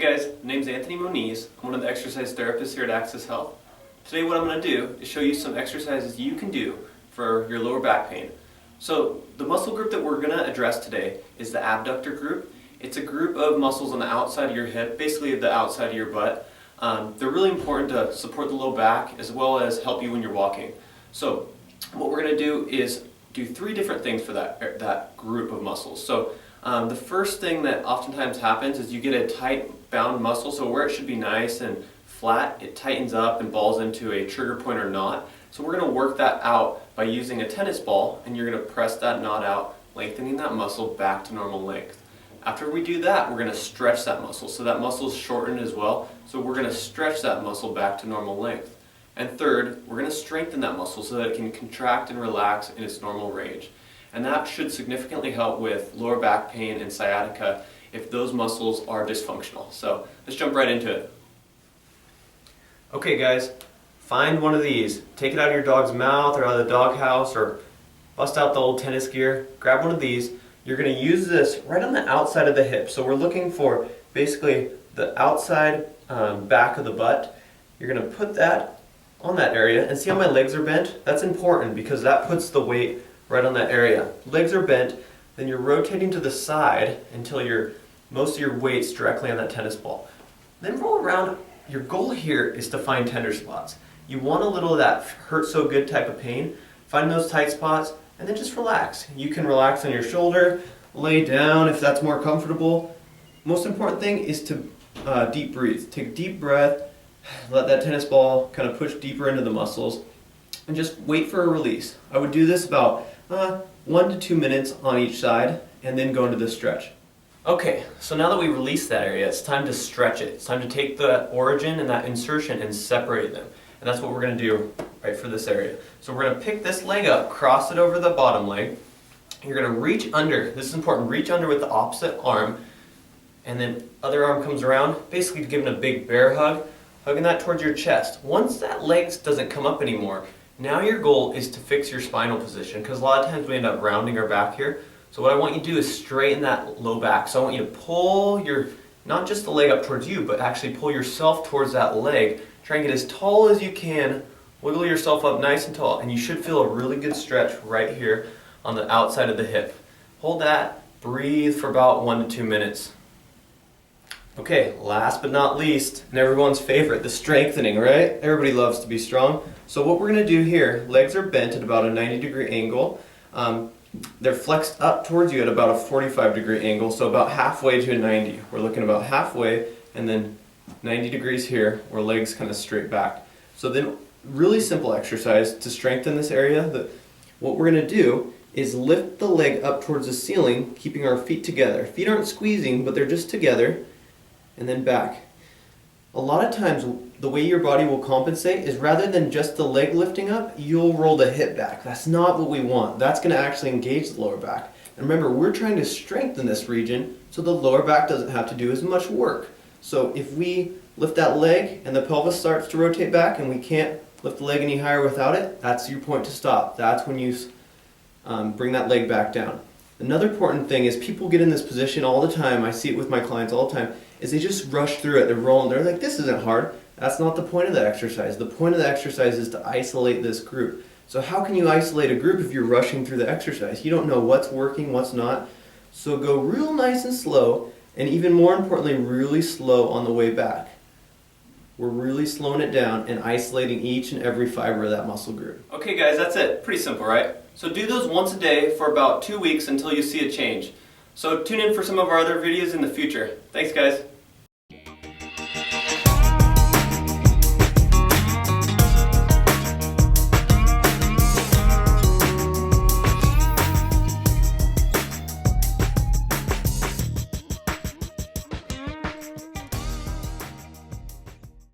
guys, my name's Anthony Moniz. I'm one of the exercise therapists here at Access Health. Today what I'm going to do is show you some exercises you can do for your lower back pain. So the muscle group that we're going to address today is the abductor group. It's a group of muscles on the outside of your hip, basically the outside of your butt. They're really important to support the low back as well as help you when you're walking. So what we're going to do is do three different things for that group of muscles. So the first thing that oftentimes happens is you get a tight bound muscle, so where it should be nice and flat, it tightens up and balls into a trigger point or knot. So we're going to work that out by using a tennis ball, and you're going to press that knot out, lengthening that muscle back to normal length. After we do that, we're going to stretch that muscle. So that muscle is shortened as well, so we're going to stretch that muscle back to normal length. And third, we're going to strengthen that muscle so that it can contract and relax in its normal range. And that should significantly help with lower back pain and sciatica if those muscles are dysfunctional. So let's jump right into it. Okay guys, find one of these. Take it out of your dog's mouth or out of the doghouse, or bust out the old tennis gear. Grab one of these. You're going to use this right on the outside of the hip. So we're looking for basically the outside back of the butt. You're going to put that on that area, and see how my legs are bent? That's important because that puts the weight right on that area. Legs are bent, then you're rotating to the side until most of your weight's directly on that tennis ball. Then roll around. Your goal here is to find tender spots. You want a little of that hurt so good type of pain. Find those tight spots and then just relax. You can relax on your shoulder, lay down if that's more comfortable. Most important thing is to deep breathe. Take a deep breath, let that tennis ball kind of push deeper into the muscles, and just wait for a release. I would do this about 1 to 2 minutes on each side and then go into the stretch. Okay, so now that we released that area, it's time to stretch it. It's time to take the origin and that insertion and separate them. And that's what we're going to do right for this area. So we're going to pick this leg up, cross it over the bottom leg. You're going to reach under. This is important. Reach under with the opposite arm, and then other arm comes around, basically giving a big bear hug, hugging that towards your chest. Once that leg doesn't come up anymore, now your goal is to fix your spinal position, because a lot of times we end up rounding our back here. So what I want you to do is straighten that low back. So I want you to pull not just the leg up towards you, but actually pull yourself towards that leg. Try and get as tall as you can. Wiggle yourself up nice and tall, and you should feel a really good stretch right here on the outside of the hip. Hold that, breathe for about 1 to 2 minutes. Okay, last but not least, and everyone's favorite, the strengthening, right? Everybody loves to be strong. So what we're going to do here, legs are bent at about a 90-degree angle. They're flexed up towards you at about a 45-degree angle, so about halfway to a 90. We're looking about halfway, and then 90 degrees here, where legs kind of straight back. So then, really simple exercise to strengthen this area. What we're going to do is lift the leg up towards the ceiling, keeping our feet together. Feet aren't squeezing, but they're just together, and then back. A lot of times, the way your body will compensate is rather than just the leg lifting up, you'll roll the hip back. That's not what we want. That's going to actually engage the lower back. And remember, we're trying to strengthen this region so the lower back doesn't have to do as much work. So if we lift that leg and the pelvis starts to rotate back and we can't lift the leg any higher without it, that's your point to stop. That's when you bring that leg back down. Another important thing is people get in this position all the time. I see it with my clients all the time. Is they just rush through it. They're rolling. They're like, this isn't hard. That's not the point of the exercise. The point of the exercise is to isolate this group. So how can you isolate a group if you're rushing through the exercise? You don't know what's working, what's not. So go real nice and slow, and even more importantly, really slow on the way back. We're really slowing it down and isolating each and every fiber of that muscle group. Okay guys, that's it. Pretty simple, right? So do those once a day for about 2 weeks until you see a change. So tune in for some of our other videos in the future. Thanks guys.